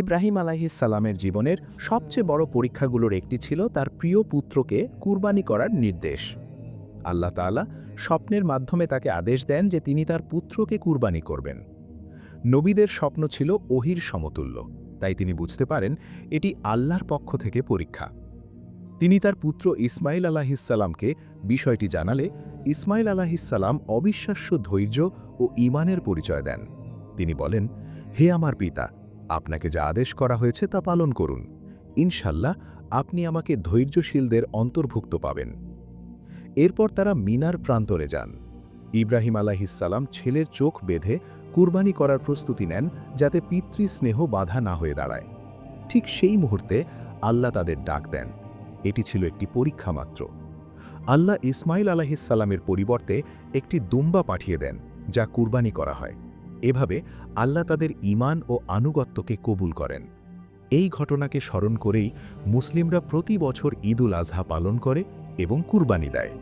ইব্রাহিম আলাইহিসসালামের জীবনের সবচেয়ে বড় পরীক্ষাগুলোর একটি ছিল তার প্রিয় পুত্রকে কুরবানি করার নির্দেশ। আল্লাহ তাআলা স্বপ্নের মাধ্যমে তাকে আদেশ দেন যে তিনি তার পুত্রকে কুরবানি করবেন। নবীদের স্বপ্ন ছিল ওহীর সমতুল্য, তাই তিনি বুঝতে পারেন এটি আল্লাহর পক্ষ থেকে পরীক্ষা। তিনি তার পুত্র ইসমাইল আলাইহিসসালামকে বিষয়টি জানালে ইসমাইল আলাইহিসসালাম অবিশ্বাস্য ধৈর্য ও ঈমানের পরিচয় দেন। তিনি বলেন, হে আমার পিতা, আপনাকে যা আদেশ করা হয়েছে তা পালন করুন। ইনশাল্লাহ আপনি আমাকে ধৈর্যশীলদের অন্তর্ভুক্ত পাবেন। এরপর তারা মিনার প্রান্তরে যান। ইব্রাহিম আলাইহিসসালাম ছেলের চোখ বেঁধে কুরবানি করার প্রস্তুতি নেন যাতে পিতৃস্নেহ বাধা না হয়ে দাঁড়ায়। ঠিক সেই মুহূর্তে আল্লাহ তাদের ডাক দেন। এটি ছিল একটি পরীক্ষা মাত্র। আল্লাহ ইসমাইল আলাইহিসসালামের পরিবর্তে একটি দুম্বা পাঠিয়ে দেন, যা কুরবানি করা হয়। এভাবে আল্লাহ তাদের ঈমান ও আনুগত্যকে কবুল করেন। এই ঘটনাকে স্মরণ করেই মুসলিমরা প্রতি বছর ঈদুল আজহা পালন করে এবং কুরবানি দেয়।